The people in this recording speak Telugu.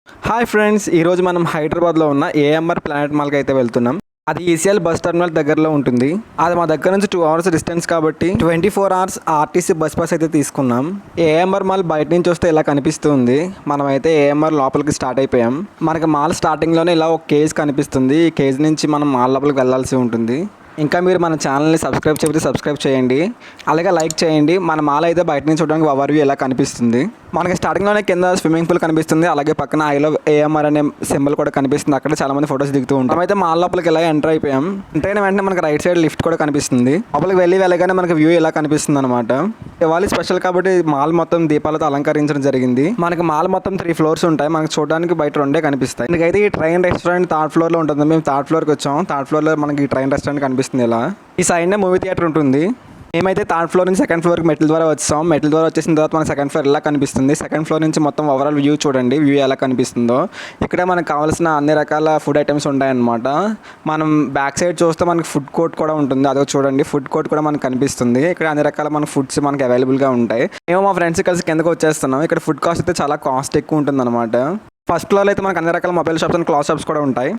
హాయ్ ఫ్రెండ్స్, ఈరోజు మనం హైదరాబాద్లో ఉన్న ఏఎంఆర్ ప్లానెట్ మాల్కి అయితే వెళ్తున్నాం. అది ఈసీఎల్ బస్ టర్మినల్ దగ్గరలో ఉంటుంది. అది మా దగ్గర నుంచి 2 hours డిస్టెన్స్ కాబట్టి 24 hours ఆర్టీసీ బస్ పాస్ అయితే తీసుకున్నాం. ఏఎంఆర్ మాల్ బయట నుంచి వస్తే ఇలా కనిపిస్తుంది. మనమైతే ఏఎంఆర్ లోపలికి స్టార్ట్ అయిపోయాం. మనకి మాల్ స్టార్టింగ్లోనే ఇలా ఒక కేజ్ కనిపిస్తుంది. ఈ కేజ్ నుంచి మనం మాల్ లోపలికి వెళ్ళాల్సి ఉంటుంది. ఇంకా మీరు మన ఛానల్ని సబ్స్క్రైబ్ చేయకపోతే సబ్స్క్రైబ్ చేయండి, అలాగే లైక్ చేయండి. మన మాల్ అయితే బయట నుంచి చూడడానికి ఓవర్వ్యూ ఎలా కనిపిస్తుంది. మనకి స్టార్టింగ్లోనే కింద స్విమ్మింగ్ పూల్ కనిపిస్తుంది, అలాగే పక్కన ఐ లవ్ ఏఎంఆర్ అనే సింబల్ కూడా కనిపిస్తుంది. అక్కడ చాలా మంది ఫొటోస్ దిగుతూ ఉంటాం. అయితే మాల్ లోపలికి ఇలా ఎంటర్ అయిపోయాం. ఎంటర్ అయిన వెంటనే మనకి రైట్ సైడ్ లిఫ్ట్ కూడా కనిపిస్తుంది. లోపలికి వెళ్ళగానే మనకి వ్యూ ఇలా కనిపిస్తుంది అనమాట. దివాళీ స్పెషల్ కాబట్టి మాల్ మొత్తం దీపాలతో అలంకరించడం జరిగింది. మనకి మాల్ మొత్తం 3 floors ఉంటాయి. మనకి చూడడానికి బయట 2 కనిపిస్తాయి. ఇంకైతే ఈ ట్రైన్ రెస్టారెంట్ 3rd floor లో ఉంటుంది. మేము 3rd floorకి వచ్చాం. 3rd floor లో మనకి ఈ ట్రైన్ రెస్టారెంట్ కనిపిస్తుంది. ఇలా ఈ సైడ్నే మూవీ థియేటర్ ఉంటుంది. మేమైతే 3rd floor నుంచి 2nd floorకి మెట్ల ద్వారా వచ్చాం. మెట్ల ద్వారా వచ్చేసిన తర్వాత మనకి 2nd floor ఇలా కనిపిస్తుంది. 2nd floor నుంచి మొత్తం ఓవరాల్ వ్యూ చూడండి, వ్యూ ఎలా కనిపిస్తుందో. ఇక్కడ మనకు కావాల్సిన అన్ని రకాల ఫుడ్ ఐటమ్స్ ఉంటాయన్నమాట. మనం బ్యాక్ సైడ్ చూస్తే మనకి ఫుడ్ కోర్ట్ కూడా ఉంటుంది. అదో చూడండి, ఫుడ్ కోర్ట్ కూడా మనకు కనిపిస్తుంది. ఇక్కడ అన్ని రకాల మన ఫుడ్స్ మనకి అవైలబుల్గా ఉంటాయి. మేము మా ఫ్రెండ్స్ కలిసి కిందకు వచ్చేస్తున్నాం. ఇక్కడ ఫుడ్ కాస్ట్ అయితే చాలా కాస్ట్ ఎక్కువ ఉంటుంది అనమాట. ఫస్ట్ ఫ్లోర్లో అయితే మనకు అన్ని రకాల mobile shops and cloth shops కూడా ఉంటాయి.